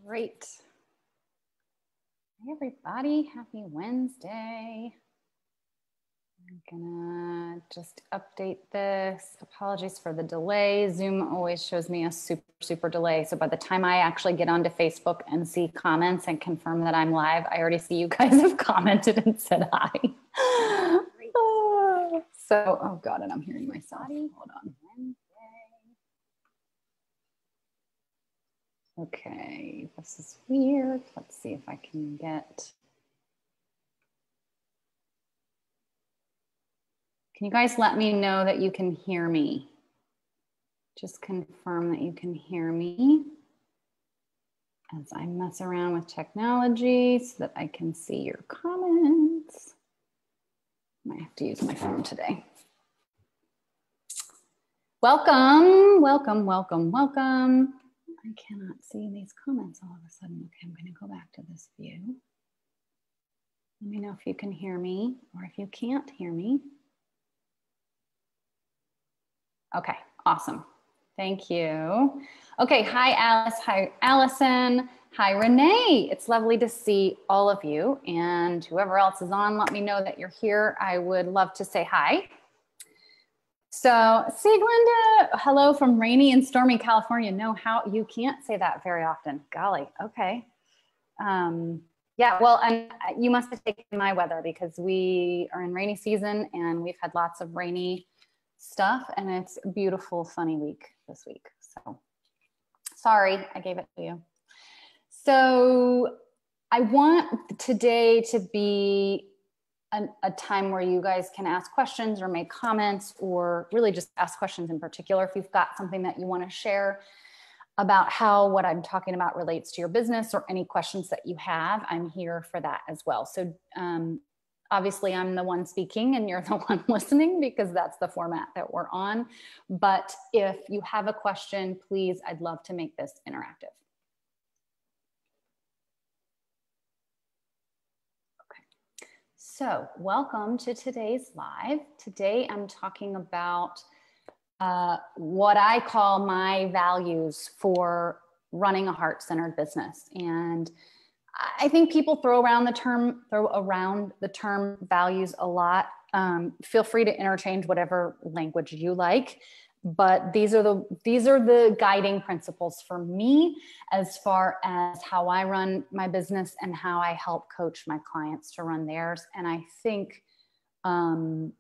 Great. Hey everybody, happy Wednesday. I'm gonna just update this. Apologies for the delay. Zoom always shows me a super delay. So by the time I actually get onto Facebook and see comments and confirm that I'm live, I already see you guys have commented and said hi. Oh God, and I'm hearing myself. Hold on. Okay, this is weird. Let's see if I can get. Can you guys let me know that you can hear me? Just confirm that you can hear me as I mess around with technology so that I can see your comments. Might have to use my phone today. Welcome, welcome, welcome, welcome. I cannot see these comments all of a sudden. Okay, I'm going to go back to this view. Let me know if you can hear me or if you can't hear me. Okay, awesome. Thank you. Okay, hi Alice, hi Allison, hi Renee. It's lovely to see all of you, and whoever else is on, let me know that you're here. I would love to say hi. So, Sieglinde, hello from rainy and stormy California. No, how you can't say that very often. Golly, okay. Yeah, well, and you must have taken my weather because we are in rainy season and we've had lots of rainy stuff, and it's a beautiful sunny week this week. So sorry, I gave it to you. So I want today to be a time where you guys can ask questions or make comments, or really just ask questions in particular. If you've got something that you want to share about how what I'm talking about relates to your business, or any questions that you have, I'm here for that as well. So obviously I'm the one speaking and you're the one listening because that's the format that we're on. But if you have a question, please, I'd love to make this interactive. So welcome to today's live. Today I'm talking about what I call my values for running a heart-centered business. And I think people throw around the term values a lot. Feel free to interchange whatever language you like. But these are the guiding principles for me as far as how I run my business and how I help coach my clients to run theirs. And I think, you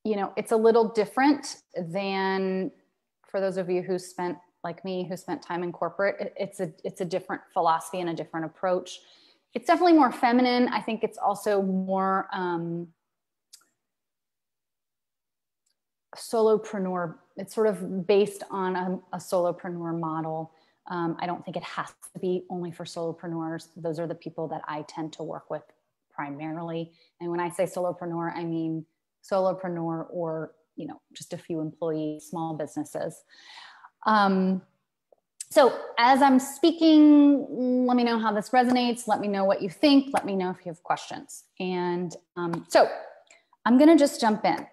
know, it's a little different than for those of you who spent, like me, who spent time in corporate. It's a different philosophy and a different approach. It's definitely more feminine. I think it's also more solopreneur. It's sort of based on a solopreneur model. I don't think it has to be only for solopreneurs. Those are the people that I tend to work with primarily. And when I say solopreneur, I mean solopreneur or, you know, just a few employees, small businesses. So as I'm speaking, let me know how this resonates. Let me know what you think. Let me know if you have questions. And so I'm going to just jump in.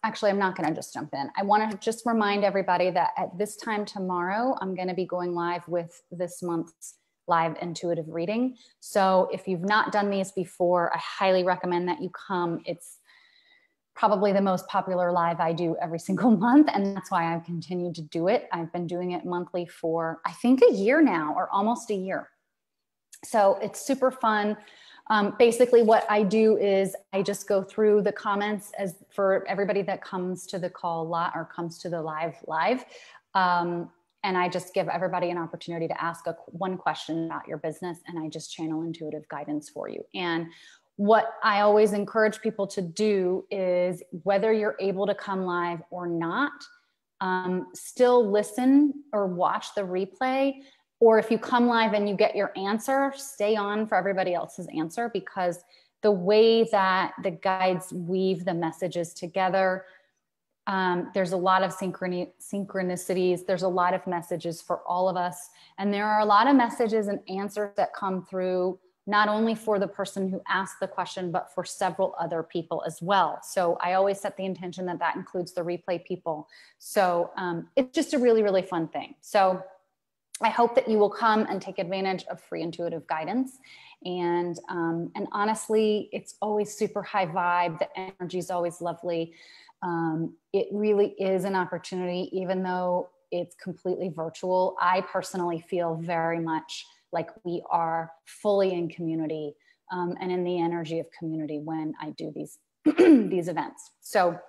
Actually, I'm not going to just jump in. I want to just remind everybody that at this time tomorrow, I'm going to be going live with this month's live intuitive reading. So if you've not done these before, I highly recommend that you come. It's probably the most popular live I do every single month. And that's why I've continued to do it. I've been doing it monthly for, I think, a year now, or almost a year. So it's super fun. Basically what I do is I just go through the comments as for everybody that comes to the call or comes to the live. And I just give everybody an opportunity to ask one question about your business, and I just channel intuitive guidance for you. And what I always encourage people to do is, whether you're able to come live or not, still listen or watch the replay. Or if you come live and you get your answer, stay on for everybody else's answer, because the way that the guides weave the messages together, there's a lot of synchronicities. There's a lot of messages for all of us. And there are a lot of messages and answers that come through, not only for the person who asked the question, but for several other people as well. So I always set the intention that that includes the replay people. So it's just a really, really fun thing. So I hope that you will come and take advantage of free intuitive guidance. And honestly, it's always super high vibe. The energy is always lovely. It really is an opportunity, even though it's completely virtual. I personally feel very much like we are fully in community and in the energy of community when I do these, these events. So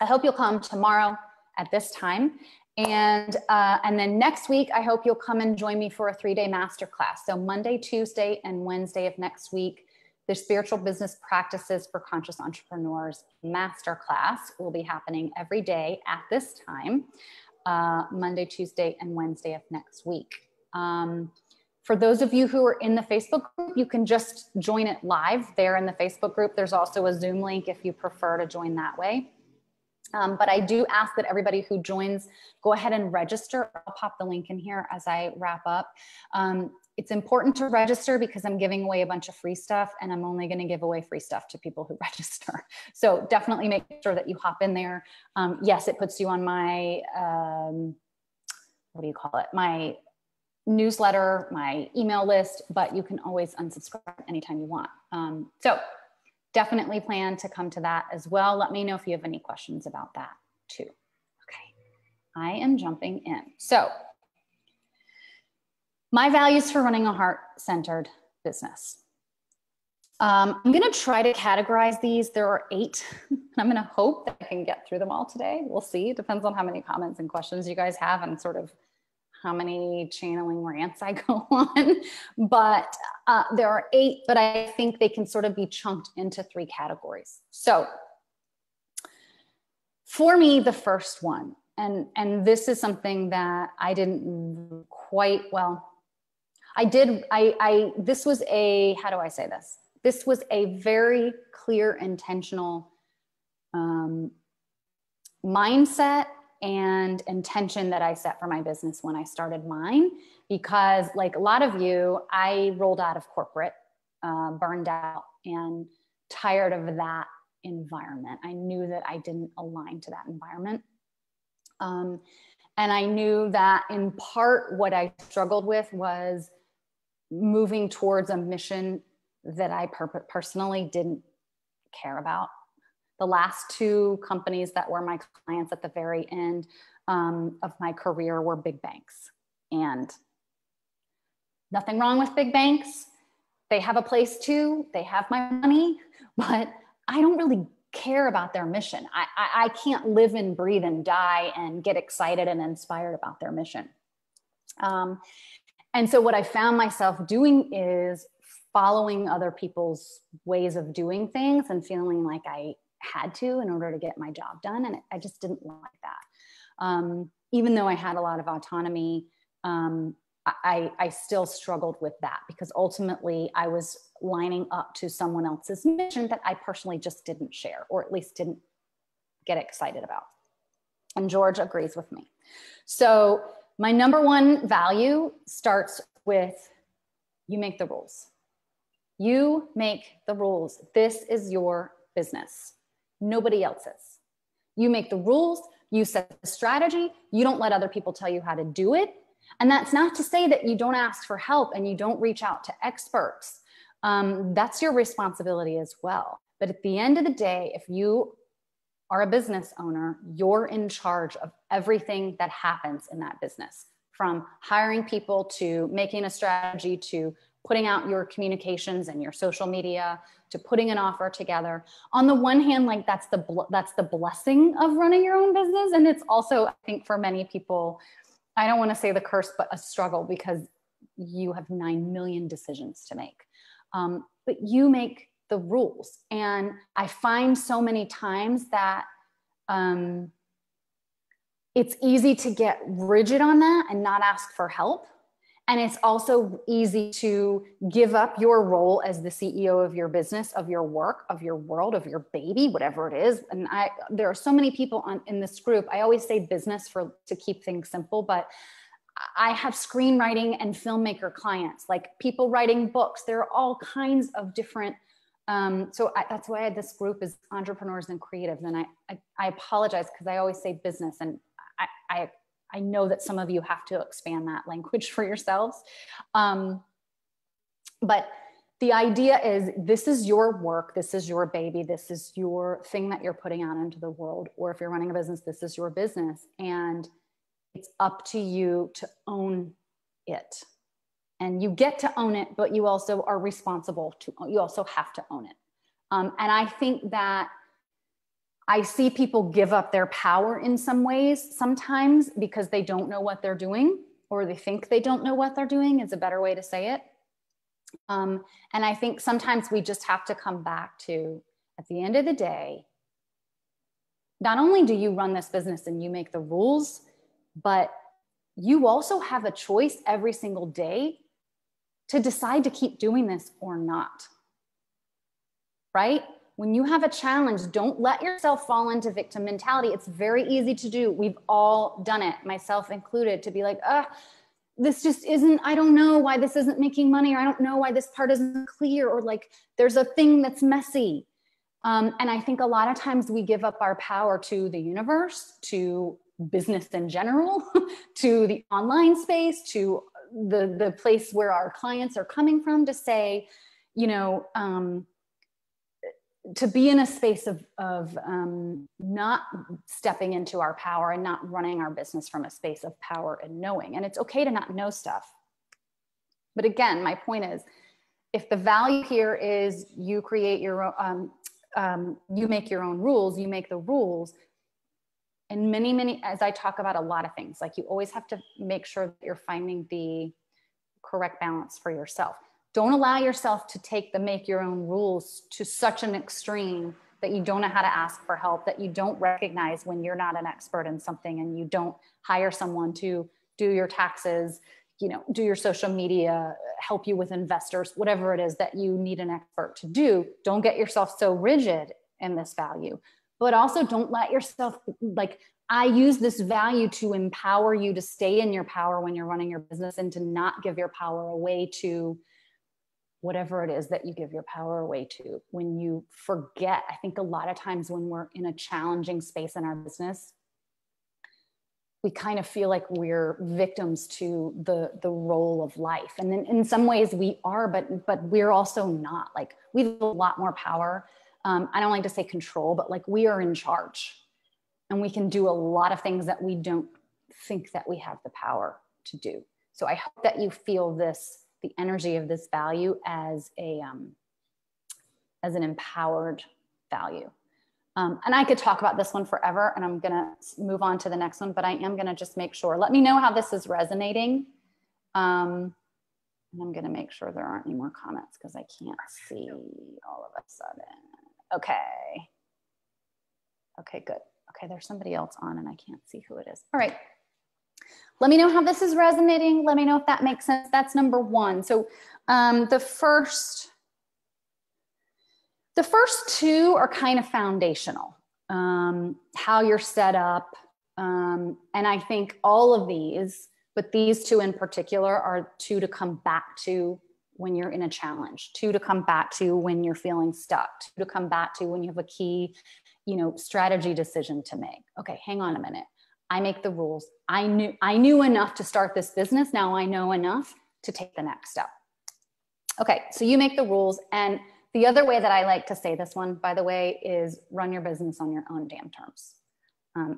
I hope you'll come tomorrow at this time. And then next week, I hope you'll come and join me for a 3-day masterclass. So Monday, Tuesday, and Wednesday of next week, the Spiritual Business Practices for Conscious Entrepreneurs masterclass will be happening every day at this time, Monday, Tuesday, and Wednesday of next week. For those of you who are in the Facebook group, you can just join it live there in the Facebook group. There's also a Zoom link if you prefer to join that way. But I do ask that everybody who joins, go ahead and register. I'll pop the link in here as I wrap up. It's important to register because I'm giving away a bunch of free stuff, and I'm only going to give away free stuff to people who register. So definitely make sure that you hop in there. Yes, it puts you on my, what do you call it? My newsletter, my email list, but you can always unsubscribe anytime you want. So definitely plan to come to that as well. Let me know if you have any questions about that too. Okay, I am jumping in. So my values for running a heart-centered business. I'm gonna try to categorize these. There are 8. I'm gonna hope that I can get through them all today. We'll see, it depends on how many comments and questions you guys have and sort of how many channeling rants I go on, but there are 8, but I think they can sort of be chunked into 3 categories. So for me, the first one, and this is something that I didn't quite, well, I did, this was a, how do I say this? This was a very clear, intentional mindset and intention that I set for my business when I started mine, because like a lot of you, I rolled out of corporate, burned out and tired of that environment. I knew that I didn't align to that environment. And I knew that in part what I struggled with was moving towards a mission that I personally didn't care about. The last 2 companies that were my clients at the very end of my career were big banks. And nothing wrong with big banks. They have a place too. They have my money, but I don't really care about their mission. I can't live and breathe and die and get excited and inspired about their mission. And so what I found myself doing is following other people's ways of doing things and feeling like I had to in order to get my job done. And I just didn't like that. Even though I had a lot of autonomy, I still struggled with that because ultimately I was lining up to someone else's mission that I personally just didn't share, or at least didn't get excited about. And George agrees with me. So my number 1 value starts with you make the rules. You make the rules. This is your business. Nobody else's. You make the rules, you set the strategy, you don't let other people tell you how to do it. And that's not to say that you don't ask for help and you don't reach out to experts. That's your responsibility as well. But at the end of the day, if you are a business owner, you're in charge of everything that happens in that business, from hiring people to making a strategy to putting out your communications and your social media to putting an offer together. On the one hand, like that's the blessing of running your own business. And it's also, I think for many people, I don't want to say the curse, but a struggle because you have 9 million decisions to make. But you make the rules. And I find so many times that it's easy to get rigid on that and not ask for help. And it's also easy to give up your role as the CEO of your business, of your work, of your world, of your baby, whatever it is. And there are so many people in this group. I always say business to keep things simple, but I have screenwriting and filmmaker clients, like people writing books. There are all kinds of different, that's why this group is entrepreneurs and creatives. And I apologize because I always say business, and I know that some of you have to expand that language for yourselves. But the idea is, this is your work, this is your baby, this is your thing that you're putting out into the world. Or if you're running a business, this is your business. And it's up to you to own it. And you get to own it, but you also are responsible to, you also have to own it. And I think that I see people give up their power in some ways, sometimes because they don't know what they're doing, or they think they don't know what they're doing is a better way to say it. And I think sometimes we just have to come back to, at the end of the day, not only do you run this business and you make the rules, but you also have a choice every single day to decide to keep doing this or not, right? When you have a challenge, don't let yourself fall into victim mentality. It's very easy to do. We've all done it, myself included, to be like, this just isn't, I don't know why this isn't making money, or I don't know why this part isn't clear, or like there's a thing that's messy. And I think a lot of times we give up our power to the universe, to business in general, to the online space, to the place where our clients are coming from, to say, you know, to be in a space of not stepping into our power and not running our business from a space of power and knowing. And it's okay to not know stuff. But again, my point is, if the value here is you create your own, you make your own rules, you make the rules. And many, as I talk about a lot of things, like you always have to make sure that you're finding the correct balance for yourself. Don't allow yourself to take the make your own rules to such an extreme that you don't know how to ask for help, that you don't recognize when you're not an expert in something, and you don't hire someone to do your taxes, you know, do your social media, help you with investors, whatever it is that you need an expert to do. Don't get yourself so rigid in this value, but also don't let yourself, like, I use this value to empower you to stay in your power when you're running your business, and to not give your power away to whatever it is that you give your power away to. When you forget, I think a lot of times when we're in a challenging space in our business, we kind of feel like we're victims to the role of life. And then in some ways we are, but we're also not. Like, we have a lot more power. I don't like to say control, but like, we are in charge, and we can do a lot of things that we don't think that we have the power to do. So I hope that you feel this, the energy of this value as an empowered value. And I could talk about this one forever, and I'm gonna move on to the next one, but I am gonna just make sure, let me know how this is resonating. And I'm gonna make sure there aren't any more comments because I can't see all of a sudden. Okay. Okay, good. Okay, there's somebody else on and I can't see who it is. All right. Let me know how this is resonating. Let me know if that makes sense. That's number one. So the first two are kind of foundational, how you're set up. And I think all of these, but these two in particular, are two to come back to when you're in a challenge, two to come back to when you're feeling stuck, two to come back to when you have a key, you know, strategy decision to make. Okay, hang on a minute. I make the rules. I knew enough to start this business. Now I know enough to take the next step. Okay, so you make the rules. And the other way that I like to say this one, by the way, is run your business on your own damn terms.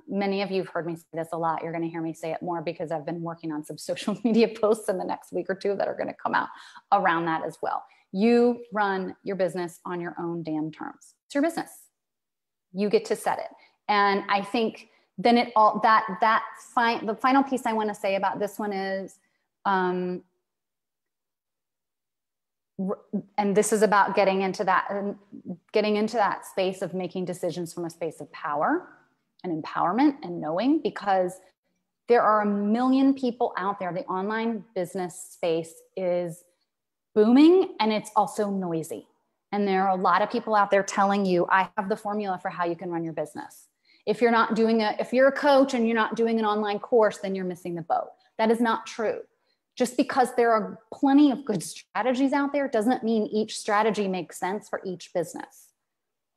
Many of you have heard me say this a lot. You're going to hear me say it more because I've been working on some social media posts in the next week or two that are going to come out around that as well. You run your business on your own damn terms. It's your business. You get to set it. And I think then it all, the final piece I want to say about this one is, and this is about getting into that space of making decisions from a space of power and empowerment and knowing, because there are a million people out there. The online business space is booming, and it's also noisy. And there are a lot of people out there telling you, I have the formula for how you can run your business. If you're not doing if you're a coach and you're not doing an online course, then you're missing the boat. That is not true. Just because there are plenty of good strategies out there doesn't mean each strategy makes sense for each business.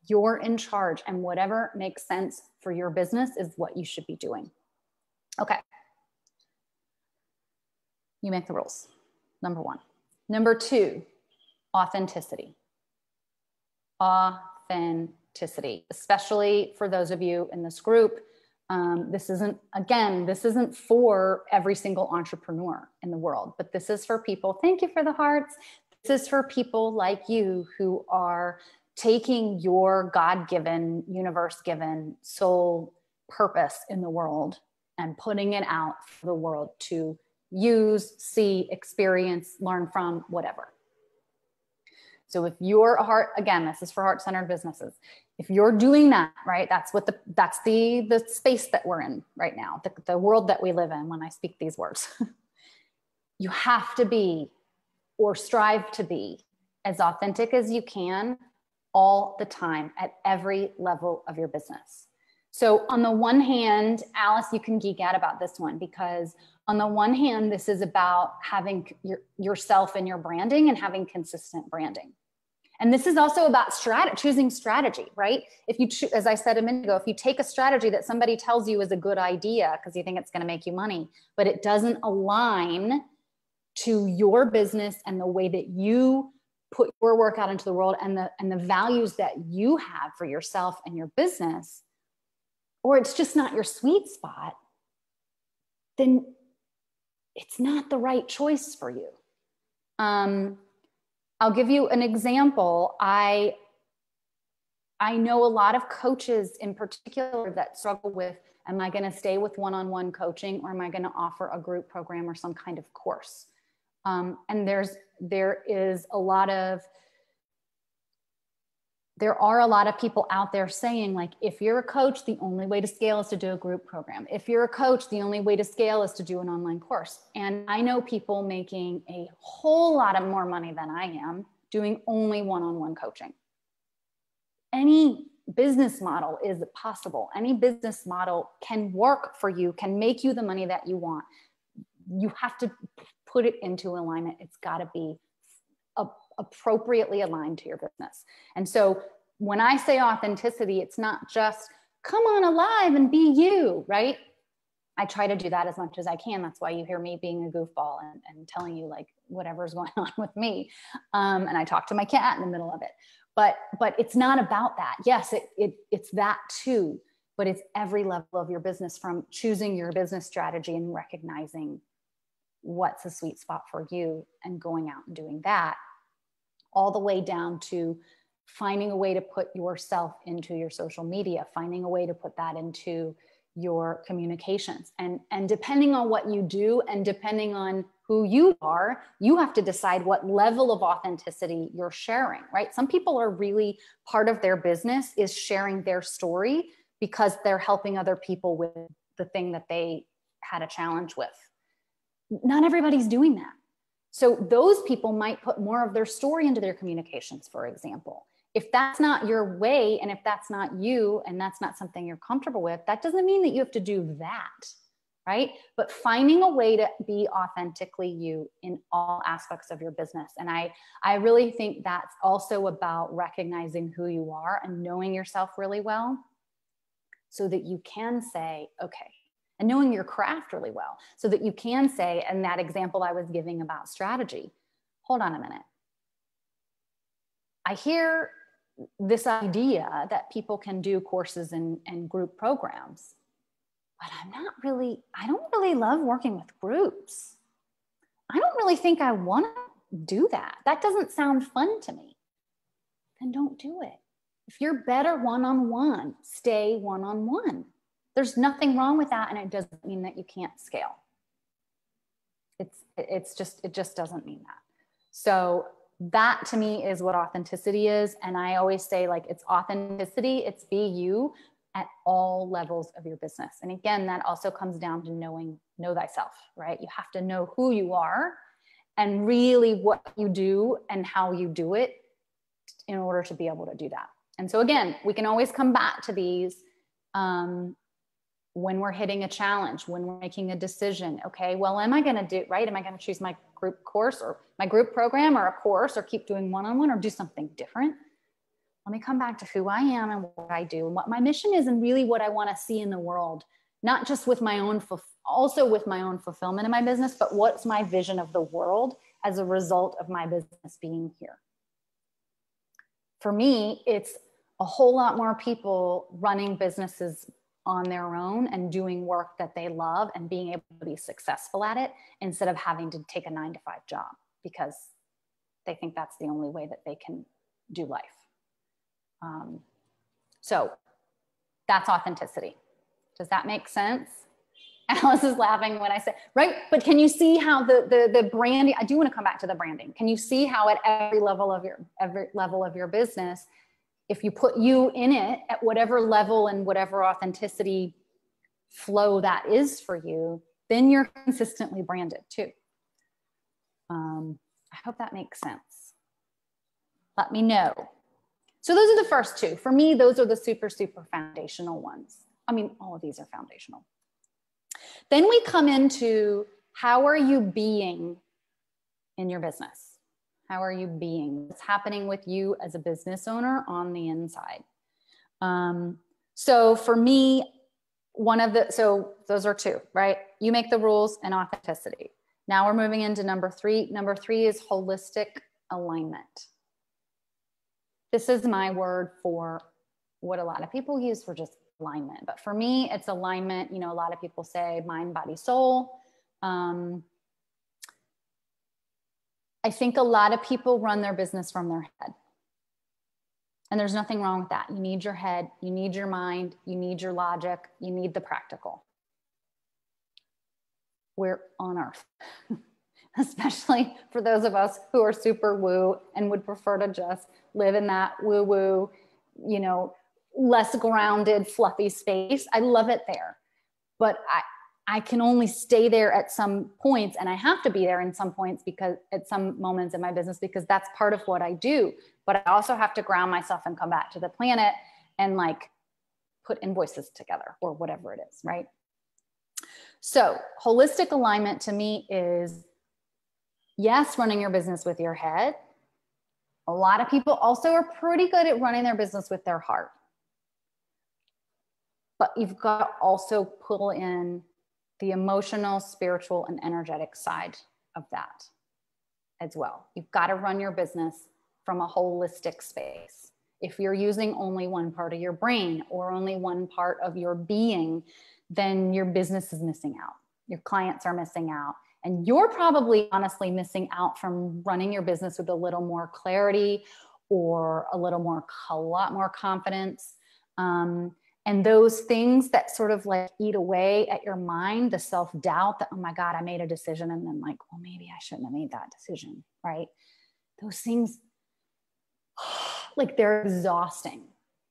You're in charge, and whatever makes sense for your business is what you should be doing. Okay. You make the rules. Number one. Number two, authenticity. Authenticity, especially for those of you in this group. This isn't for every single entrepreneur in the world, but this is for people. Thank you for the hearts. This is for people like you who are taking your God-given, universe-given soul purpose in the world and putting it out for the world to use, see, experience, learn from, whatever. So if you're a heart, again, this is for heart-centered businesses. If you're doing that, right, that's the space that we're in right now, the world that we live in when I speak these words. You have to be, or strive to be, as authentic as you can all the time at every level of your business. So on the one hand, Alice, you can geek out about this one, because on the one hand, this is about having yourself and your branding and having consistent branding. And this is also about choosing strategy, right? If you, as I said a minute ago, if you take a strategy that somebody tells you is a good idea because you think it's going to make you money, but it doesn't align to your business and the way that you put your work out into the world and the values that you have for yourself and your business, or it's just not your sweet spot, then it's not the right choice for you. I'll give you an example. I know a lot of coaches in particular that struggle with, am I going to stay with one-on-one coaching, or am I going to offer a group program or some kind of course? And there are a lot of people out there saying, like, if you're a coach, the only way to scale is to do a group program. If you're a coach, the only way to scale is to do an online course. And I know people making a whole lot of more money than I am doing only one-on-one coaching. Any business model is possible. Any business model can work for you, can make you the money that you want. You have to put it into alignment. It's got to be appropriately aligned to your business. And so when I say authenticity, it's not just come on alive and be you, right? I try to do that as much as I can. That's why you hear me being a goofball and telling you like whatever's going on with me. And I talk to my cat in the middle of it. But it's not about that. Yes, it's that too, but it's every level of your business, from choosing your business strategy and recognizing what's a sweet spot for you and going out and doing that, all the way down to finding a way to put yourself into your social media, finding a way to put that into your communications. And depending on what you do and depending on who you are, you have to decide what level of authenticity you're sharing, right? Some people are really, part of their business is sharing their story because they're helping other people with the thing that they had a challenge with. Not everybody's doing that. So those people might put more of their story into their communications, for example. If that's not your way, and if that's not you, and that's not something you're comfortable with, that doesn't mean that you have to do that, right? But finding a way to be authentically you in all aspects of your business. And I really think that's also about recognizing who you are and knowing yourself really well so that you can say, okay, and knowing your craft really well so that you can say, and that example I was giving about strategy, hold on a minute. I hear this idea that people can do courses and group programs, but I don't really love working with groups. I don't really think I want to do that. That doesn't sound fun to me. Then don't do it. If you're better one-on-one, stay one-on-one. There's nothing wrong with that, and it doesn't mean that you can't scale. It just doesn't mean that. So that to me is what authenticity is. And I always say, like, it's authenticity, it's be you at all levels of your business. And again, that also comes down to know thyself, right? You have to know who you are and really what you do and how you do it in order to be able to do that. And so again, we can always come back to these when we're hitting a challenge, when we're making a decision. Okay, well, am I going to do, right? Am I going to choose my group course or my group program or a course, or keep doing one-on-one, or do something different? Let me come back to who I am and what I do and what my mission is and really what I want to see in the world not just with my own, also with my own fulfillment in my business, but what's my vision of the world as a result of my business being here. For me, it's a whole lot more people running businesses on their own and doing work that they love and being able to be successful at it instead of having to take a 9-to-5 job because they think that's the only way that they can do life. So that's authenticity. Does that make sense? Alice is laughing when I say, right? But can you see how the branding, I do want to come back to the branding. Can you see how at every level of your business, if you put you in it at whatever level and whatever authenticity flow that is for you, then you're consistently branded too. I hope that makes sense. Let me know. So those are the first two. For me, those are the super, super foundational ones. I mean, all of these are foundational. Then we come into how are you being in your business? How are you being? What's happening with you as a business owner on the inside? So for me, so those are two, right? You make the rules and authenticity. Now we're moving into number three. Number three is holistic alignment. This is my word for what a lot of people use for just alignment. But for me, it's alignment. You know, a lot of people say mind, body, soul. I think a lot of people run their business from their head. And there's nothing wrong with that. You need your head, you need your mind, you need your logic, you need the practical. We're on earth, especially for those of us who are super woo and would prefer to just live in that woo woo, you know, less grounded, fluffy space. I love it there, but I can only stay there at some points, and I have to be there in some points because at some moments in my business, because that's part of what I do. But I also have to ground myself and come back to the planet and like put invoices together or whatever it is, right? So holistic alignment to me is, yes, running your business with your head. A lot of people also are pretty good at running their business with their heart. But you've got to also pull in the emotional, spiritual, and energetic side of that as well. You've got to run your business from a holistic space. If you're using only one part of your brain or only one part of your being, then your business is missing out. Your clients are missing out. And you're probably honestly missing out from running your business with a little more clarity or a lot more confidence. And those things that sort of like eat away at your mind, the self-doubt that, oh my God, I made a decision. And then like, well, maybe I shouldn't have made that decision, right? Those things, like they're exhausting.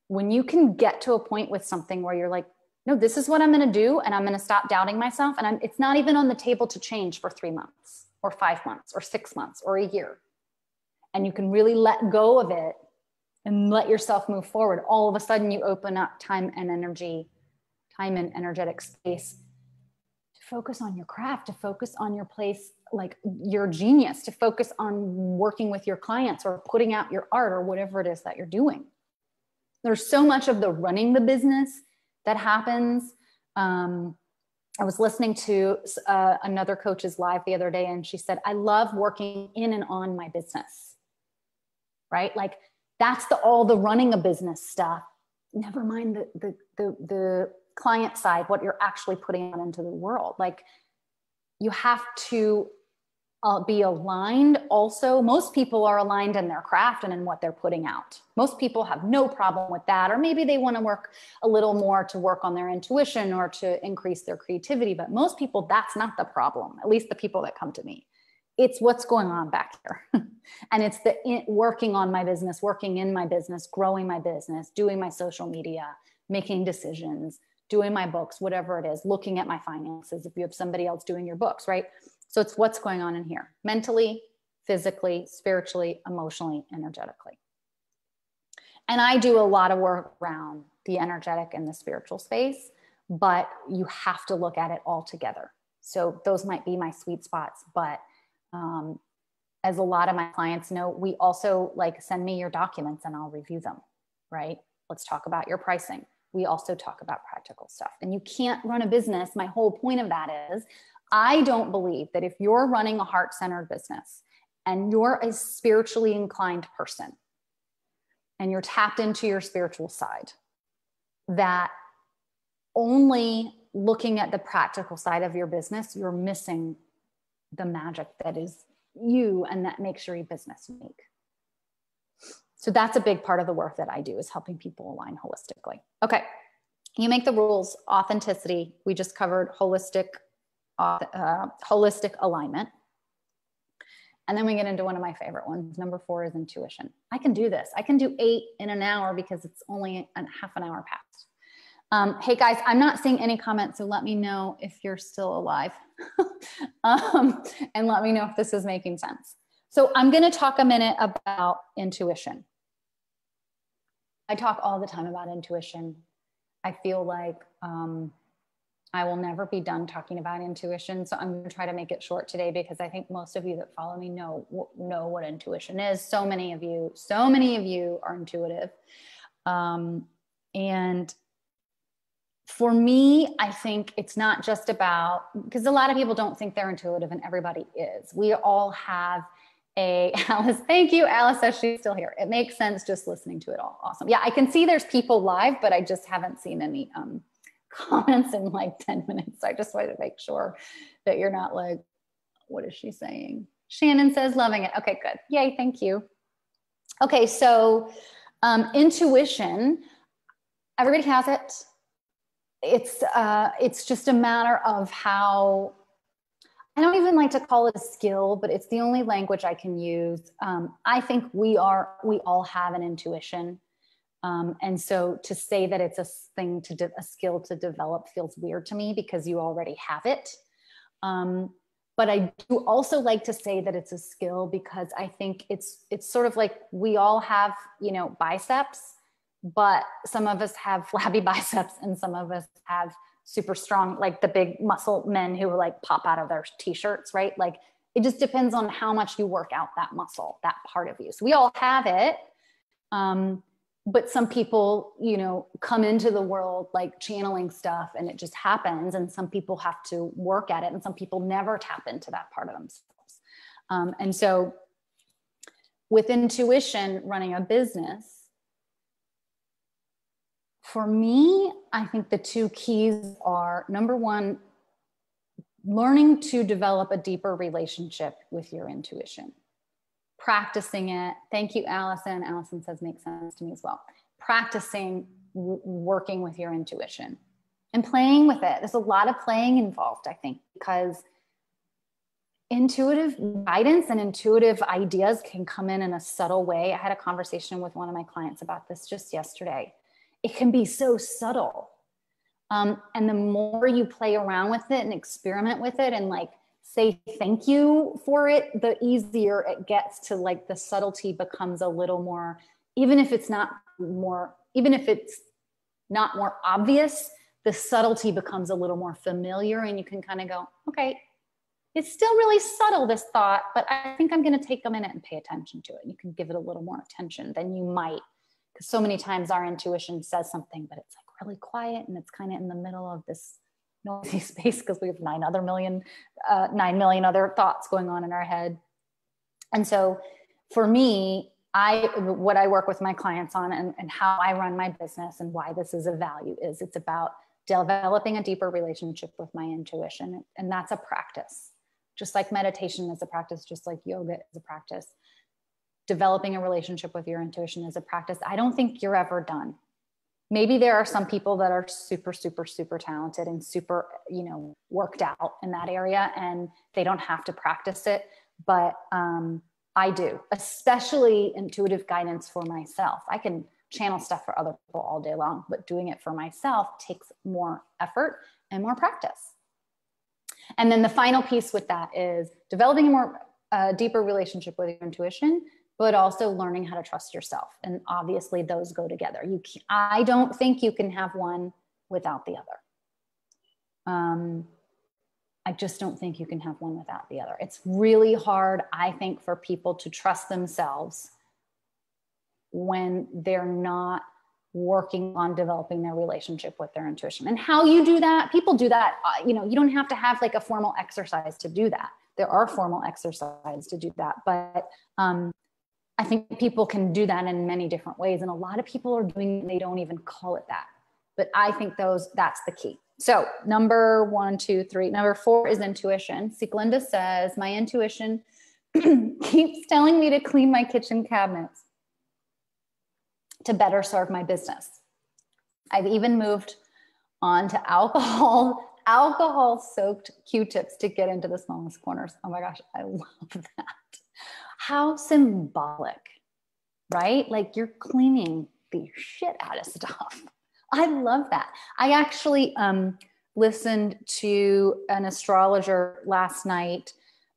When you can get to a point with something where you're like, no, this is what I'm going to do. And I'm going to stop doubting myself. And it's not even on the table to change for 3 months or 5 months or 6 months or a year. And you can really let go of it and let yourself move forward. All of a sudden you open up time and energetic space to focus on your craft, to focus on your place, like your genius, to focus on working with your clients or putting out your art or whatever it is that you're doing. There's so much of the running the business that happens. I was listening to another coach's live the other day, and she said, I love working in and on my business, right? Like that's all the running a business stuff. Never mind the client side, what you're actually putting out into the world. Like you have to be aligned. Also, most people are aligned in their craft and in what they're putting out. Most people have no problem with that, or maybe they want to work a little more to work on their intuition or to increase their creativity. But most people, that's not the problem, at least the people that come to me. It's what's going on back here. And it's working on my business, working in my business, growing my business, doing my social media, making decisions, doing my books, whatever it is, looking at my finances if you have somebody else doing your books, right? So it's what's going on in here, mentally, physically, spiritually, emotionally, energetically. And I do a lot of work around the energetic and the spiritual space, but you have to look at it all together. So those might be my sweet spots, but as a lot of my clients know, we also like send me your documents and I'll review them, right? Let's talk about your pricing. we also talk about practical stuff. And you can't run a business. My whole point of that is, I don't believe that if you're running a heart-centered business and you're a spiritually inclined person and you're tapped into your spiritual side, that only looking at the practical side of your business, you're missing the magic that is you and that makes your business unique. So that's a big part of the work that I do, is helping people align holistically. Okay, you make the rules. Authenticity, we just covered holistic alignment. And then we get into one of my favorite ones. Number 4 is intuition. I can do this. I can do 8 in an hour because it's only half an hour past. Hey guys, I'm not seeing any comments, so let me know if you're still alive. And let me know if this is making sense. So I'm going to talk a minute about intuition. I talk all the time about intuition. I feel like I will never be done talking about intuition. So I'm going to try to make it short today, because I think most of you that follow me know what intuition is. So many of you are intuitive. And for me, I think it's not just about, because a lot of people don't think they're intuitive, and everybody is. We all have Alice, thank you. Alice says she's still here. It makes sense just listening to it all. Awesome. Yeah, I can see there's people live, but I just haven't seen any comments in like 10 minutes. So I just wanted to make sure that you're not like, what is she saying? Shannon says, loving it. Okay, good. Yay, thank you. Okay, so intuition, everybody has it. It's just a matter of how, I don't even like to call it a skill, but it's the only language I can use. I think we all have an intuition. And so to say that it's a skill to develop feels weird to me, because you already have it. But I do also like to say that it's a skill, because I think it's sort of like we all have, biceps, but some of us have flabby biceps and some of us have super strong, like the big muscle men who like pop out of their t-shirts, right? Like it just depends on how much you work out that muscle, that part of you. So we all have it. But some people, come into the world like channeling stuff and it just happens. And some people have to work at it, and some people never tap into that part of themselves. And so with intuition, running a business, for me, I think the 2 keys are, number 1, learning to develop a deeper relationship with your intuition. Practicing it. Thank you, Allison. Allison says makes sense to me as well. Practicing working with your intuition and playing with it. There's a lot of playing involved, I think, because intuitive guidance and intuitive ideas can come in a subtle way. I had a conversation with one of my clients about this just yesterday. It can be so subtle. And the more you play around with it and experiment with it and like say thank you for it, the easier it gets to, like, the subtlety becomes a little more, even if it's not more obvious, the subtlety becomes a little more familiar, and you can kind of go, okay, it's still really subtle, this thought, but I think I'm going to take a minute and pay attention to it. You can give it a little more attention than you might, because so many times our intuition says something, but it's like really quiet and it's kind of in the middle of this noisy space because we have 9 million other thoughts going on in our head. And so for me, what I work with my clients on and how I run my business and why this is a value is it's about developing a deeper relationship with my intuition. And that's a practice, just like meditation is a practice, just like yoga is a practice. Developing a relationship with your intuition is a practice. I don't think you're ever done. Maybe there are some people that are super, super, super talented and super, worked out in that area and they don't have to practice it. But I do, especially intuitive guidance for myself. I can channel stuff for other people all day long, but doing it for myself takes more effort and more practice. And then the final piece with that is developing a deeper relationship with your intuition, but also learning how to trust yourself. And obviously those go together. I don't think you can have one without the other. I just don't think you can have one without the other. It's really hard, I think, for people to trust themselves when they're not working on developing their relationship with their intuition. And how you do that, people do that, you know, you don't have to have like a formal exercise to do that. There are formal exercises to do that, but I think people can do that in many different ways. And a lot of people are doing it and they don't even call it that. But I think that's the key. So number 1, 2, 3, number 4 is intuition. Sieglinde says, my intuition keeps telling me to clean my kitchen cabinets to better serve my business. I've even moved on to alcohol-soaked Q-tips to get into the smallest corners. Oh my gosh, I love that. How symbolic, right? Like you're cleaning the shit out of stuff. I love that. I actually listened to an astrologer last night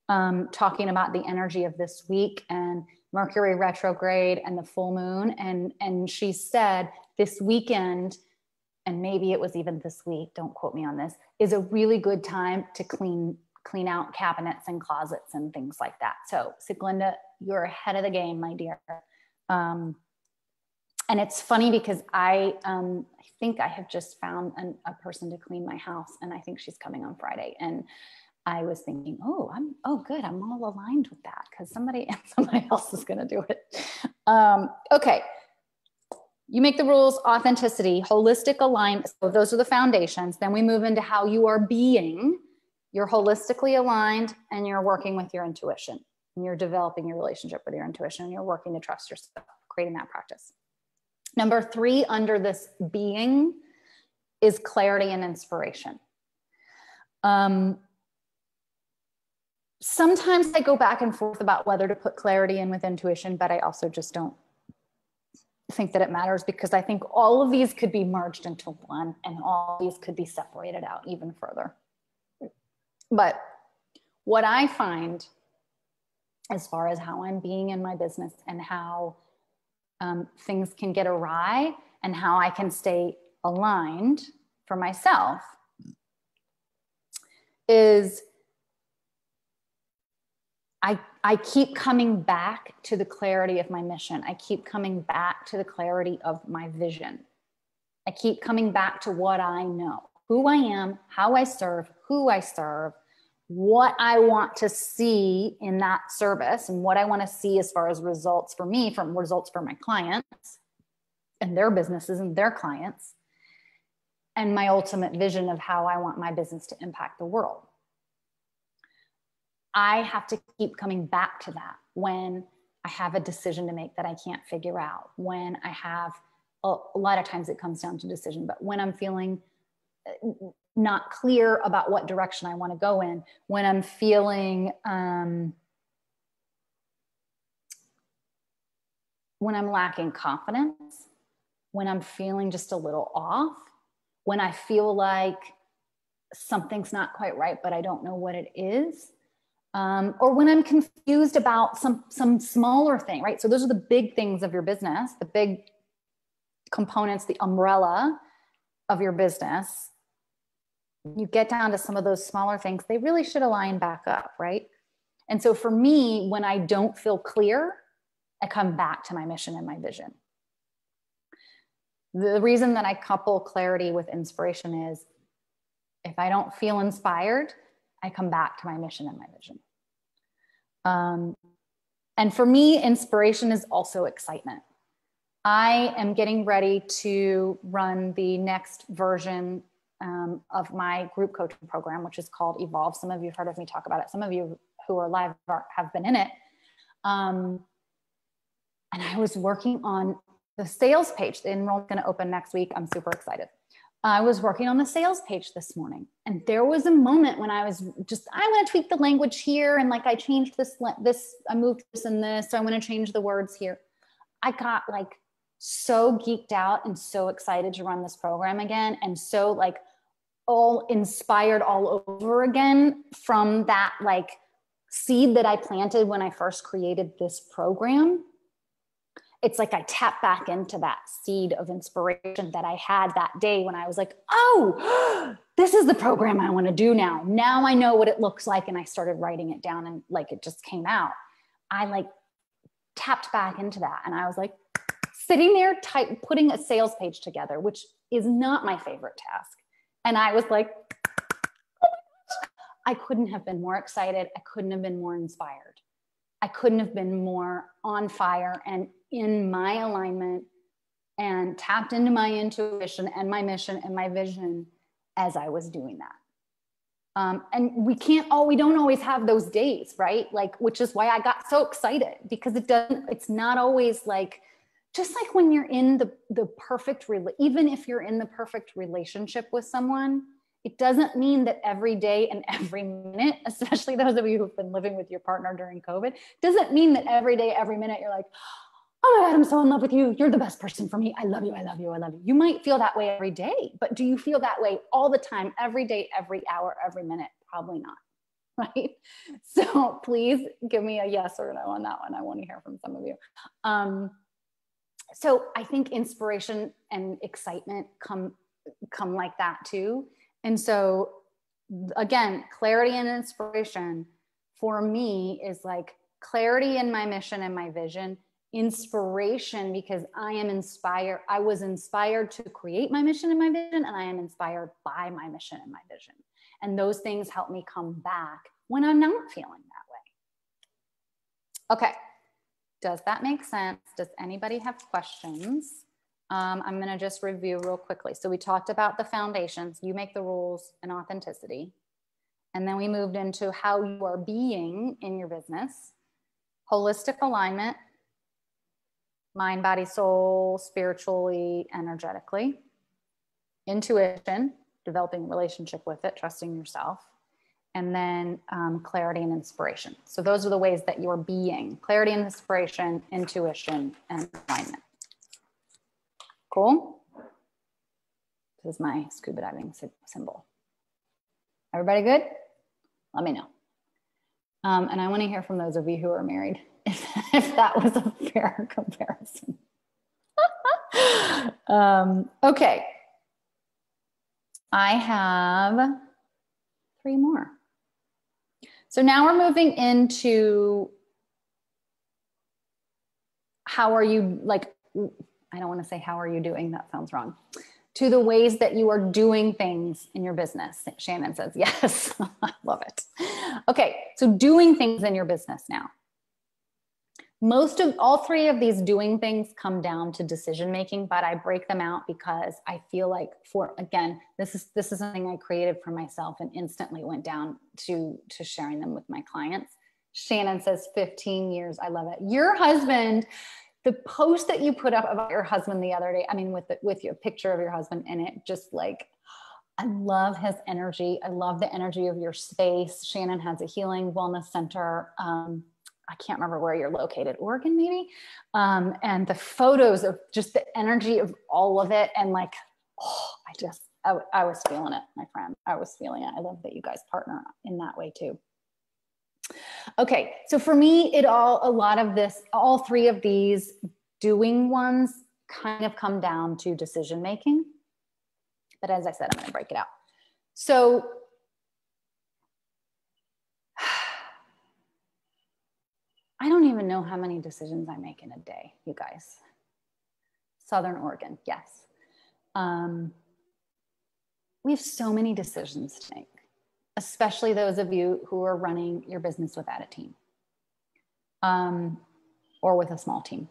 talking about the energy of this week and Mercury retrograde and the full moon. And she said this weekend, and maybe it was even this week, don't quote me on this, is a really good time to clean out cabinets and closets and things like that. So Sieglinde, you're ahead of the game, my dear. And it's funny because I think I have just found a person to clean my house, and I think she's coming on Friday. And I was thinking, oh good, I'm all aligned with that because somebody else is going to do it. Okay. You make the rules, authenticity, holistic alignment. So those are the foundations. Then we move into how you are being. You're holistically aligned and you're working with your intuition and you're developing your relationship with your intuition and you're working to trust yourself, creating that practice. Number 3 under this being is clarity and inspiration. Sometimes I go back and forth about whether to put clarity in with intuition, but I also just don't think that it matters because I think all of these could be merged into one and all these could be separated out even further. But what I find as far as how I'm being in my business and how things can get awry and how I can stay aligned for myself is I keep coming back to the clarity of my mission. I keep coming back to the clarity of my vision. I keep coming back to what I know, who I am, how I serve, who I serve, what I want to see in that service and what I want to see as far as results for me, from results for my clients and their businesses and their clients, and my ultimate vision of how I want my business to impact the world. I have to keep coming back to that when I have a decision to make that I can't figure out, when I have, a lot of times it comes down to decision, but when I'm feeling not clear about what direction I want to go in, when I'm feeling, when I'm lacking confidence, when I'm feeling just a little off, when I feel like something's not quite right, but I don't know what it is. Or when I'm confused about some smaller thing, right? So those are the big things of your business, the big components, the umbrella of your business. You get down to some of those smaller things, they really should align back up, right? And so for me, when I don't feel clear, I come back to my mission and my vision. The reason that I couple clarity with inspiration is if I don't feel inspired, I come back to my mission and my vision. And for me, inspiration is also excitement. I am getting ready to run the next version of my group coaching program, which is called Evolve. Some of you have heard of me talk about it. Some of you who are live have been in it. And I was working on the sales page. The enrollment's going to open next week. I'm super excited. I was working on the sales page this morning, and there was a moment when I was just, I want to tweak the language here. And like, I changed this, I moved this and this. So I want to change the words here. I got like so geeked out and so excited to run this program again. And so like all inspired all over again from that like seed that I planted when I first created this program. It's like I tap back into that seed of inspiration that I had that day when I was like, oh, this is the program I want to do now. Now I know what it looks like. And I started writing it down and like, it just came out. I like tapped back into that. And I was like, sitting there putting a sales page together, which is not my favorite task. And I was like, I couldn't have been more excited. I couldn't have been more inspired. I couldn't have been more on fire and in my alignment and tapped into my intuition and my mission and my vision as I was doing that. And we don't always have those days, right? Like, which is why I got so excited, because it's not always like, just like when you're in the perfect, even if you're in the perfect relationship with someone, it doesn't mean that every day and every minute, especially those of you who've been living with your partner during COVID, doesn't mean that every day, every minute, you're like, oh my God, I'm so in love with you. You're the best person for me. I love you. I love you. I love you. You might feel that way every day, but do you feel that way all the time, every day, every hour, every minute? Probably not, right? So please give me a yes or no on that one. I want to hear from some of you. So I think inspiration and excitement come like that too. And so again, clarity and inspiration for me is like clarity in my mission and my vision, inspiration because I am inspired. I was inspired to create my mission and my vision, and I am inspired by my mission and my vision. And those things help me come back when I'm not feeling that way. Okay. Does that make sense? Does anybody have questions? I'm going to just review real quickly. So we talked about the foundations, you make the rules, and authenticity. And then we moved into how you are being in your business, holistic alignment, mind, body, soul, spiritually, energetically, intuition, developing a relationship with it, trusting yourself, and then clarity and inspiration. So those are the ways that you're being: clarity and inspiration, intuition, and alignment. Cool? This is my scuba diving symbol. Everybody good? Let me know. And I want to hear from those of you who are married, if that was a fair comparison. Okay. I have 3 more. So now we're moving into how are you, like, I don't want to say how are you doing, that sounds wrong, to the ways that you are doing things in your business. Shannon says, yes, I love it. Okay, so doing things in your business now. All 3 of these doing things come down to decision making, but I break them out because I feel like, again, this is something I created for myself and instantly went down to sharing them with my clients. Shannon says 15 years. I love it. Your husband, the post that you put up about your husband the other day, I mean, with your picture of your husband in it, just like, I love his energy. I love the energy of your space. Shannon has a healing wellness center. I can't remember where you're located, Oregon, maybe. And the photos of just the energy of all of it. And like, I was feeling it, my friend. I was feeling it. I love that you guys partner in that way too. Okay. So for me, all 3 of these doing ones kind of come down to decision making. But as I said, I'm going to break it out. So I don't even know how many decisions I make in a day, you guys. Southern Oregon, yes. We have so many decisions to make, especially those of you who are running your business without a team, or with a small team.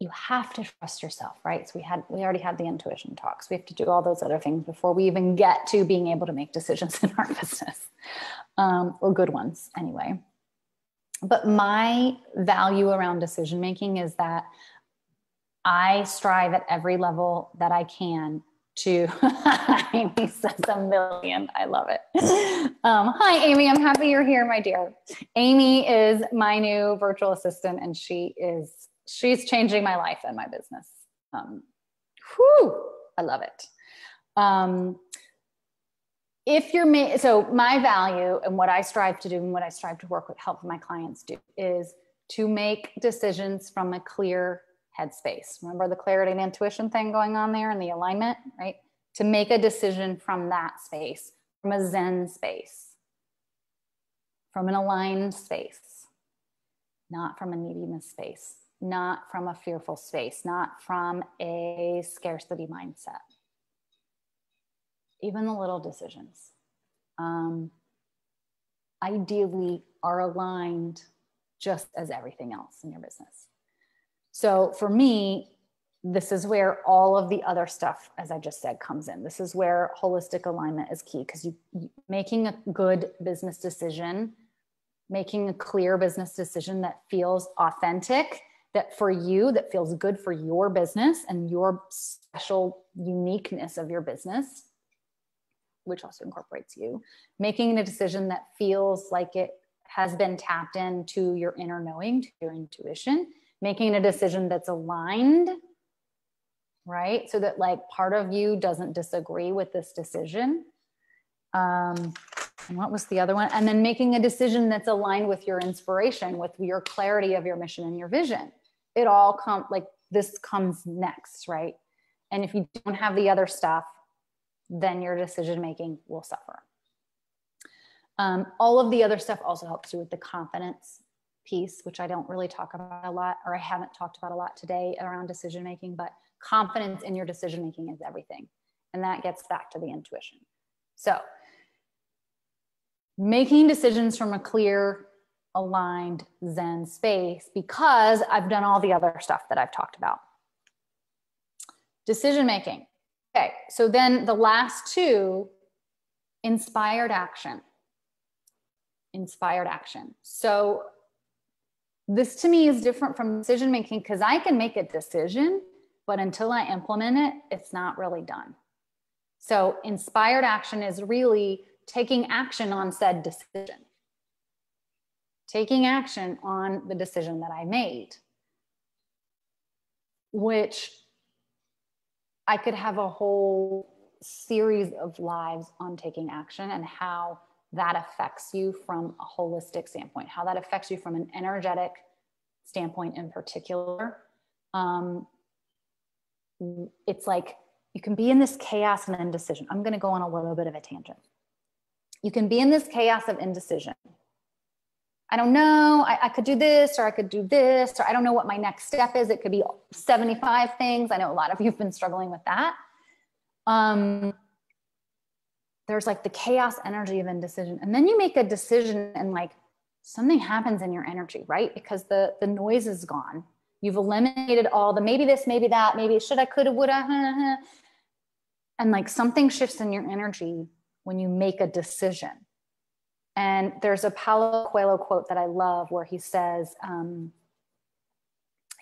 You have to trust yourself, right? So we already had the intuition talks. We have to do all those other things before we even get to being able to make decisions in our business, or good ones anyway. But my value around decision making is that I strive at every level that I can to, Amy says a million. I love it. Hi, Amy. I'm happy you're here, my dear. Amy is my new virtual assistant, and she's changing my life and my business. I love it. So my value and what I strive to do and what I strive to help my clients do is to make decisions from a clear headspace. Remember the clarity and intuition thing going on there and the alignment, right? To make a decision from that space, from a Zen space, from an aligned space, not from a neediness space. not from a fearful space, not from a scarcity mindset. Even the little decisions, ideally are aligned just as everything else in your business. So for me, this is where all of the other stuff, as I just said, comes in. This is where holistic alignment is key, because you making a good business decision, making a clear business decision that feels authentic, that for you, that feels good for your business and your special uniqueness of your business, which also incorporates you, making a decision that feels like it has been tapped into your inner knowing, to your intuition, making a decision that's aligned, right? So that like part of you doesn't disagree with this decision. And what was the other one? And then making a decision that's aligned with your inspiration, with your clarity of your mission and your vision. It all comes, like this comes next, right? And if you don't have the other stuff, then your decision-making will suffer. All of the other stuff also helps you with the confidence piece, which I don't really talk about a lot, or I haven't talked about a lot today around decision-making, but confidence in your decision-making is everything. And that gets back to the intuition. So making decisions from a clear, aligned Zen space, because I've done all the other stuff that I've talked about. Decision-making. Okay, so then the last two, inspired action. Inspired action. So this to me is different from decision-making, because I can make a decision, but until I implement it, it's not really done. So inspired action is really taking action on said decision. Taking action on the decision that I made, which I could have a whole series of lives on taking action and how that affects you from a holistic standpoint, how that affects you from an energetic standpoint in particular. It's like you can be in this chaos and indecision. I'm going to go on a little bit of a tangent. You can be in this chaos of indecision. I don't know, I could do this, or I could do this, or I don't know what my next step is. It could be 75 things. I know a lot of you have been struggling with that. There's like the chaos energy of indecision. And then you make a decision and like something happens in your energy, right? Because the noise is gone. You've eliminated all the maybe this, maybe that, maybe should I, coulda, woulda, and like something shifts in your energy when you make a decision. And there's a Paulo Coelho quote that I love where he says, I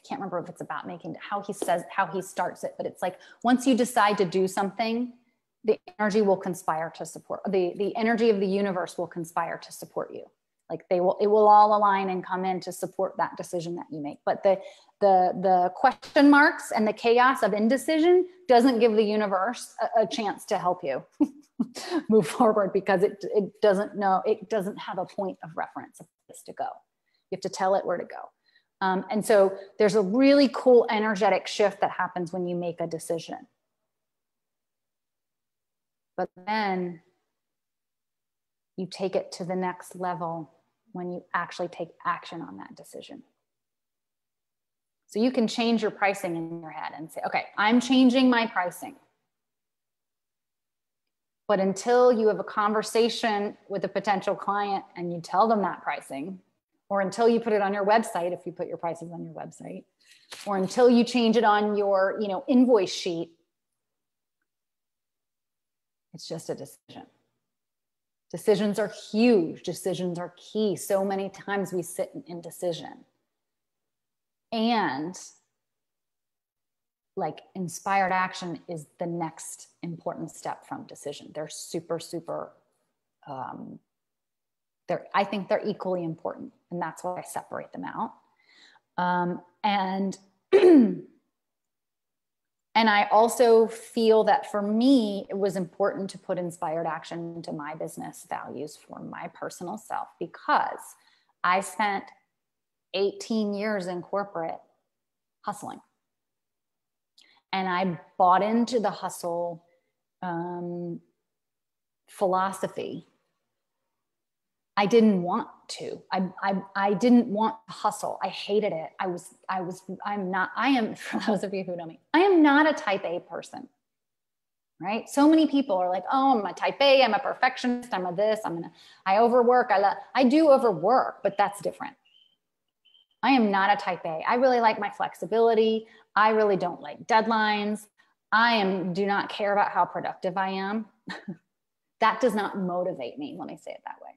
can't remember if it's about how he starts it, but it's like, once you decide to do something, the energy will conspire to support, the energy of the universe will conspire to support you. Like it will all align and come in to support that decision that you make. But the question marks and the chaos of indecision doesn't give the universe a chance to help you move forward, because it doesn't have a point of reference, a place to go. You have to tell it where to go. And so there's a really cool energetic shift that happens when you make a decision. But then you take it to the next level when you actually take action on that decision. So you can change your pricing in your head and say, okay, I'm changing my pricing. But until you have a conversation with a potential client and you tell them that pricing, or until you put it on your website, if you put your prices on your website, or until you change it on your, invoice sheet, it's just a decision. Decisions are huge. Decisions are key. So many times we sit in indecision. And like inspired action is the next important step from decision. They're super, super, I think they're equally important. And that's why I separate them out. And I also feel that for me, it was important to put inspired action into my business values for my personal self, because I spent 18 years in corporate hustling. And I bought into the hustle philosophy. I didn't want to. I didn't want to hustle. I hated it. I am, for those of you who know me, I am not a type A person, right? So many people are like, oh, I'm a type A, I'm a perfectionist, I'm a this, I overwork. I do overwork, but that's different. I am not a type A. I really like my flexibility. I really don't like deadlines. Do not care about how productive I am. That does not motivate me. Let me say it that way.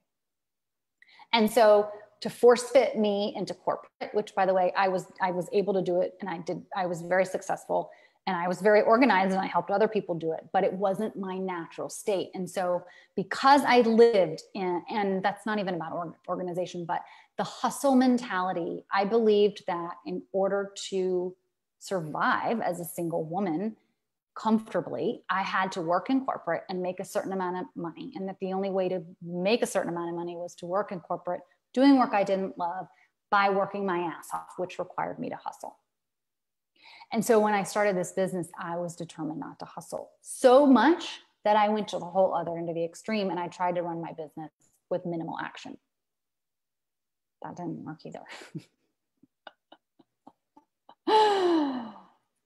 And so to force fit me into corporate, which by the way, I was able to do it, and I was very successful, and I was very organized, and I helped other people do it, but it wasn't my natural state. And so because I lived in, and that's not even about organization, but the hustle mentality, I believed that in order to survive as a single woman comfortably, I had to work in corporate and make a certain amount of money. And that the only way to make a certain amount of money was to work in corporate, doing work I didn't love by working my ass off, which required me to hustle. And so when I started this business, I was determined not to hustle so much that I went to the whole other end of the extreme, and I tried to run my business with minimal action. That didn't work either.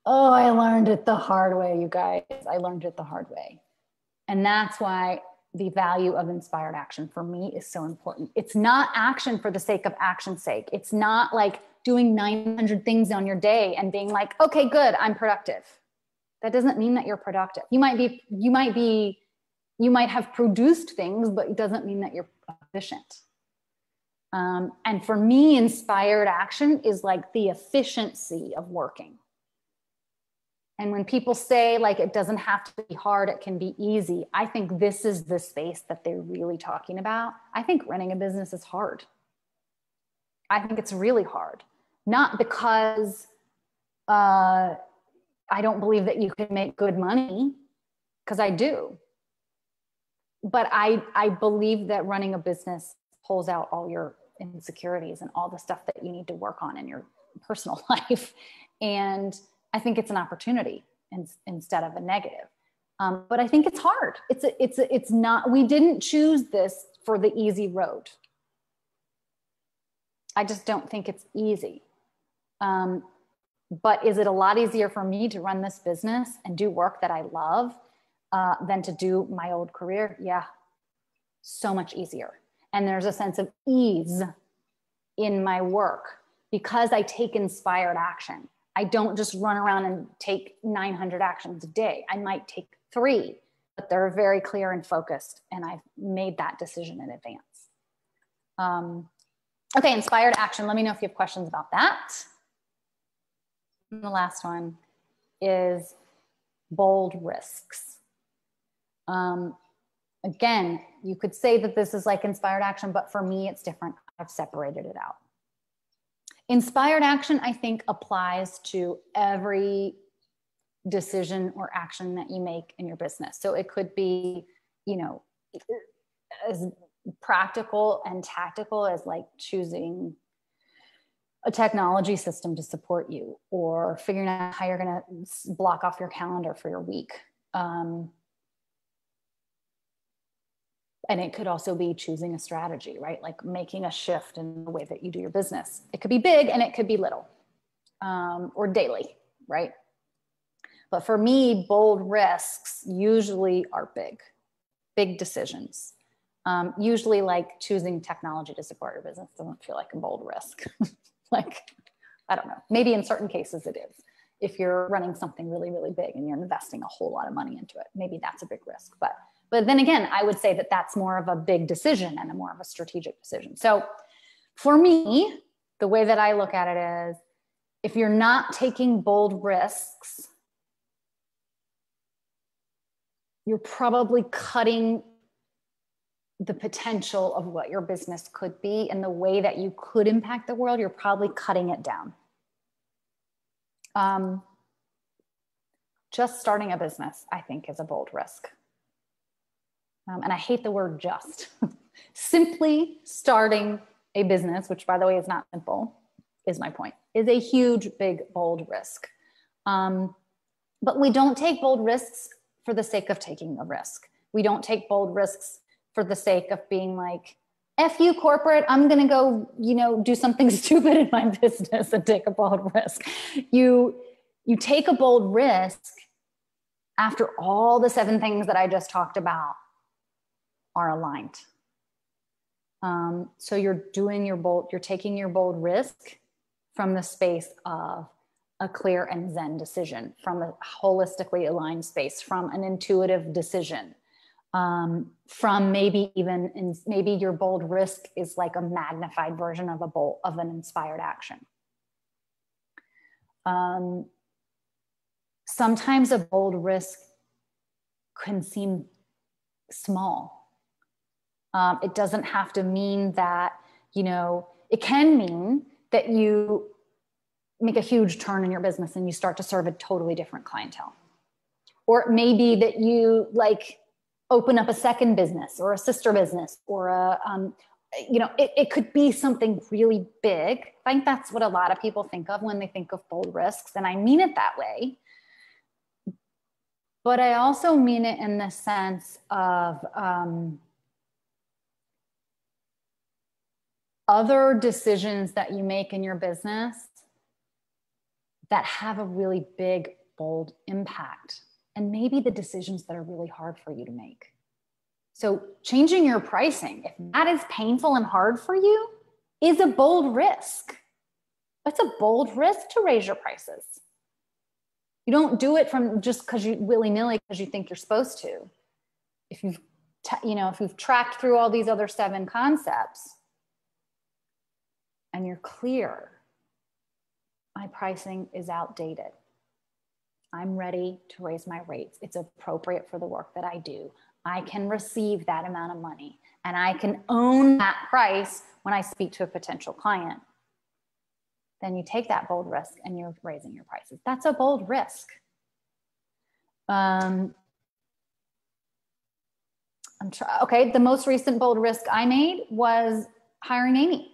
Oh, I learned it the hard way, you guys. I learned it the hard way. And that's why the value of inspired action for me is so important. It's not action for the sake of action's sake. It's not like doing 900 things on your day and being like, okay, good, I'm productive. That doesn't mean that you're productive. You might have produced things, but it doesn't mean that you're efficient. And for me, inspired action is like the efficiency of working. And when people say like, it doesn't have to be hard, it can be easy, I think this is the space that they're really talking about. I think running a business is hard. I think it's really hard. Not because I don't believe that you can make good money, because I do. But I believe that running a business pulls out all your insecurities and all the stuff that you need to work on in your personal life. And I think it's an opportunity instead of a negative. But I think it's hard. It's not, we didn't choose this for the easy road. I just don't think it's easy. But is it a lot easier for me to run this business and do work that I love than to do my old career? Yeah, so much easier. And there's a sense of ease in my work because I take inspired action. I don't just run around and take 900 actions a day. I might take 3, but they're very clear and focused. And I've made that decision in advance. Okay, inspired action. Let me know if you have questions about that. And the last one is bold risks. Again, you could say that this is like inspired action, but for me, it's different. I've separated it out. Inspired action, I think, applies to every decision or action that you make in your business. So it could be, as practical and tactical as like choosing a technology system to support you, or figuring out how you're going to block off your calendar for your week. And it could also be choosing a strategy, right? Like making a shift in the way that you do your business. It could be big and it could be little, or daily, right? But for me, bold risks usually are big decisions. Usually like choosing technology to support your business doesn't feel like a bold risk. Like, I don't know, maybe in certain cases it is. If you're running something really, really big and you're investing a whole lot of money into it, maybe that's a big risk. But then again, I would say that that's more of a big decision and more of a strategic decision. So for me, the way that I look at it is, if you're not taking bold risks, you're probably cutting the potential of what your business could be, and the way that you could impact the world, you're probably cutting it down. Just starting a business, I think, is a bold risk. And I hate the word just. Simply starting a business, which by the way is not simple, is my point, is a huge, big, bold risk. But we don't take bold risks for the sake of taking a risk. We don't take bold risks for the sake of being like, F you corporate, I'm going to go, do something stupid in my business and take a bold risk. You take a bold risk after all the 7 things that I just talked about are aligned. So you're taking your bold risk from the space of a clear and zen decision, from a holistically aligned space, from an intuitive decision, from maybe your bold risk is like a magnified version of an inspired action. Sometimes a bold risk can seem small. It doesn't have to mean that, it can mean that you make a huge turn in your business and you start to serve a totally different clientele. Or it may be that you open up a second business or a sister business or it could be something really big. I think that's what a lot of people think of when they think of bold risks. And I mean it that way. But I also mean it in the sense of other decisions that you make in your business that have a really big, bold impact. And maybe the decisions that are really hard for you to make. So changing your pricing, if that is painful and hard for you, is a bold risk. It's a bold risk to raise your prices. You don't do it from just because you willy-nilly because you think you're supposed to. If you've tracked through all these other 7 concepts and you're clear, my pricing is outdated. I'm ready to raise my rates. It's appropriate for the work that I do. I can receive that amount of money and I can own that price when I speak to a potential client. Then you take that bold risk and you're raising your prices. That's a bold risk. Okay, the most recent bold risk I made was hiring Amy.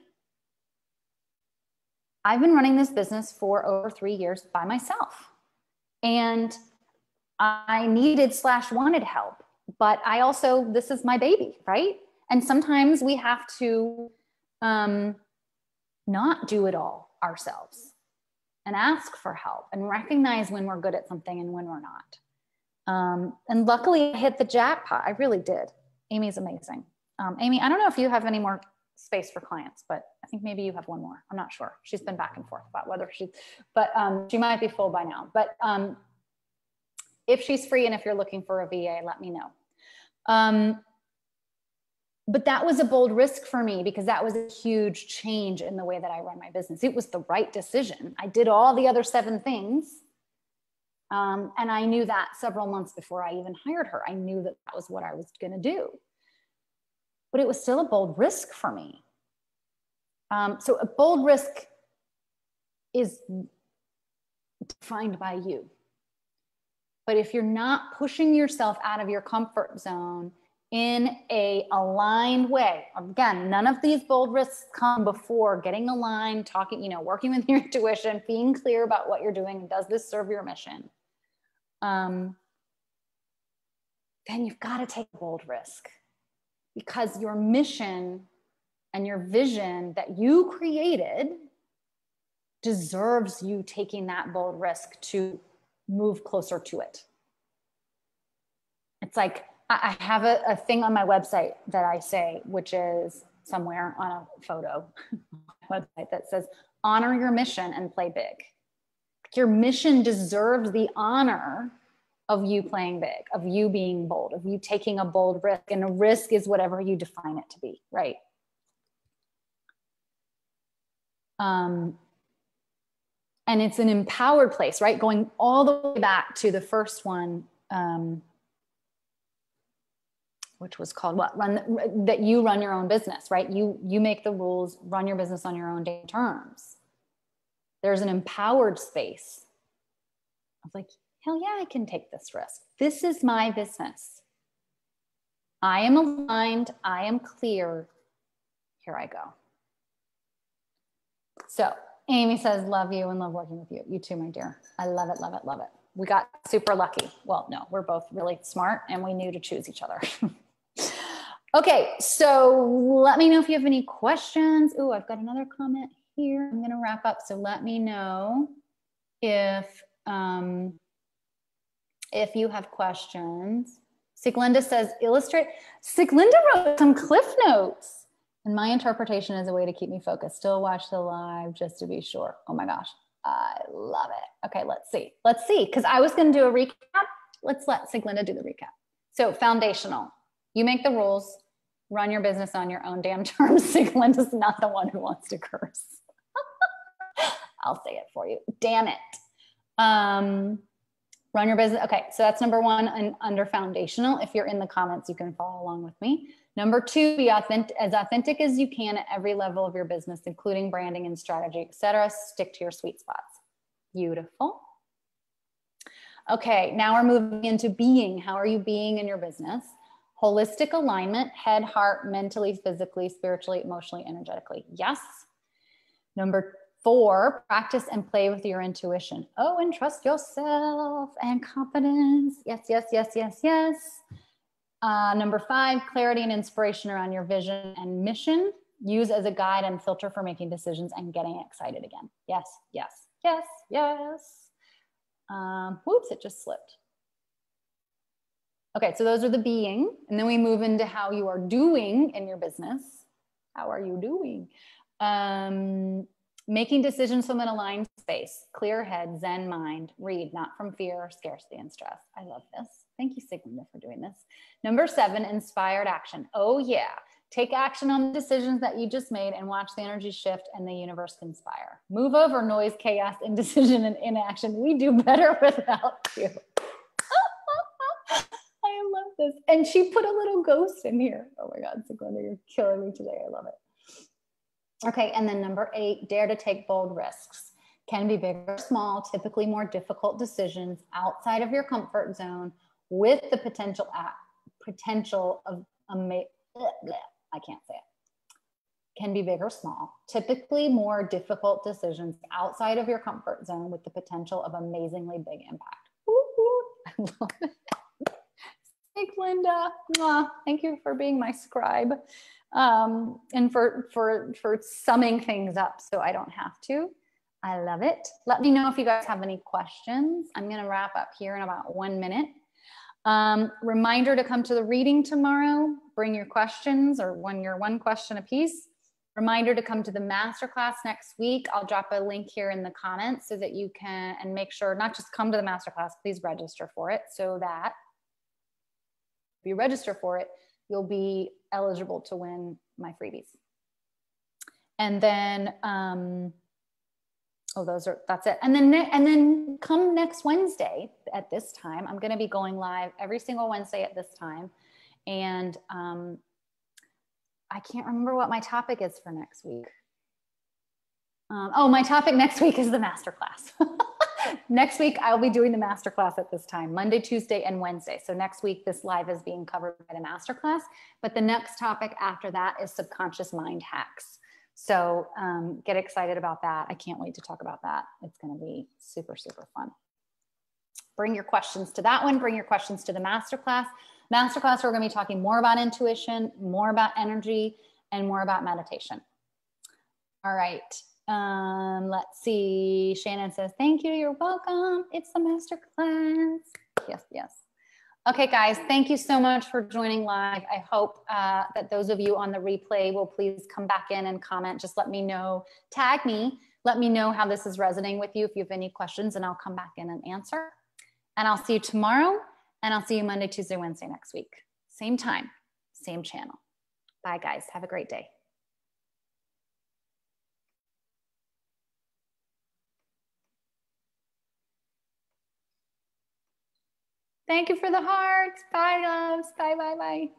I've been running this business for over 3 years by myself. And I needed/wanted help, but I also, this is my baby, right? And sometimes we have to not do it all ourselves and ask for help and recognize when we're good at something and when we're not. And luckily I hit the jackpot. I really did. Amy's amazing. Amy, I don't know if you have any more space for clients, but I think maybe you have one more. I'm not sure. She's been back and forth about whether she might be full by now. But if she's free and if you're looking for a VA, let me know. But that was a bold risk for me because that was a huge change in the way that I run my business. It was the right decision. I did all the other 7 things. And I knew that several months before I even hired her. I knew that that was what I was going to do. But it was still a bold risk for me. So a bold risk is defined by you. But if you're not pushing yourself out of your comfort zone in a aligned way, again, none of these bold risks come before getting aligned, talking, working with your intuition, being clear about what you're doing. Does this serve your mission? Then you've got to take a bold risk. Because your mission and your vision that you created deserves you taking that bold risk to move closer to it. It's like, I have a thing on my website that I say, which is somewhere on a photo website that says, honor your mission and play big. Your mission deserves the honor of you playing big, of you being bold, of you taking a bold risk. And a risk is whatever you define it to be, right? And it's an empowered place, right? Going all the way back to the first one, which was called what? That you run your own business, right? You make the rules, run your business on your own terms. There's an empowered space of like, hell yeah, I can take this risk. This is my business. I am aligned. I am clear. Here I go. So Amy says, love you and love working with you. You too, my dear. I love it, love it, love it. We got super lucky. Well, no, we're both really smart and we knew to choose each other. Okay, so let me know if you have any questions. Oh, I've got another comment here. I'm going to wrap up. So let me know if you have questions. Siglinda says, illustrate. Siglinda wrote some cliff notes. And my interpretation is a way to keep me focused. Still watch the live just to be sure. Oh my gosh, I love it. Okay, let's see. Let's see, because I was going to do a recap. Let's let Siglinda do the recap. So foundational. You make the rules, run your business on your own damn terms. Siglinda's not the one who wants to curse. I'll say it for you. Damn it. Run your business. Okay, so that's number one and under foundational. If you're in the comments, you can follow along with me. Number two, be as authentic as you can at every level of your business, including branding and strategy, etc. Stick to your sweet spots. Beautiful. Okay, now we're moving into being. How are you being in your business? Holistic alignment, head, heart, mentally, physically, spiritually, emotionally, energetically. Yes. Number 4, practice and play with your intuition. Oh, and trust yourself and confidence. Yes, yes, yes, yes, yes. Number 5, clarity and inspiration around your vision and mission. Use as a guide and filter for making decisions and getting excited again. Yes, yes, yes, yes. Whoops, it just slipped. Okay, so those are the being. And then we move into how you are doing in your business. How are you doing? Making decisions from an aligned space, clear head, zen mind, read, not from fear, scarcity, and stress. I love this. Thank you, Siglinda, for doing this. Number 7, inspired action. Oh yeah, take action on the decisions that you just made and watch the energy shift and the universe conspire. Move over noise, chaos, indecision, and inaction. We do better without you. I love this. And she put a little ghost in here. Oh my God, Siglinda, you're killing me today. I love it. Okay, and then number 8, dare to take bold risks. Can be big or small, typically more difficult decisions outside of your comfort zone with the potential of I can't say it. Can be big or small, typically more difficult decisions outside of your comfort zone with the potential of amazingly big impact. I love it. Thanks, Linda. Thank you for being my scribe. And for summing things up so I don't have to. I love it. Let me know if you guys have any questions. I'm going to wrap up here in about 1 minute. Reminder to come to the reading tomorrow. Bring your questions or one question a piece. Reminder to come to the masterclass next week. I'll drop a link here in the comments so that you can, and make sure not just come to the masterclass, please register for it so that if you register for it, you'll be eligible to win my freebies. And then, that's it. And then come next Wednesday at this time. I'm going to be going live every single Wednesday at this time. And I can't remember what my topic is for next week. My topic next week is the masterclass. Next week, I'll be doing the masterclass at this time, Monday, Tuesday, and Wednesday. So next week, this live is being covered by the masterclass. But the next topic after that is subconscious mind hacks. So get excited about that. I can't wait to talk about that. It's going to be super, super fun. Bring your questions to that one. Bring your questions to the masterclass. Masterclass, we're going to be talking more about intuition, more about energy, and more about meditation. All right. Let's see. Shannon says, thank you. You're welcome. It's the masterclass. Yes, yes. Okay, guys, thank you so much for joining live. I hope that those of you on the replay will please come back in and comment. Just let me know, tag me, let me know how this is resonating with you if you have any questions, and I'll come back in and answer. And I'll see you tomorrow, and I'll see you Monday, Tuesday, Wednesday next week. Same time, same channel. Bye, guys. Have a great day. Thank you for the hearts. Bye, loves. Bye, bye, bye.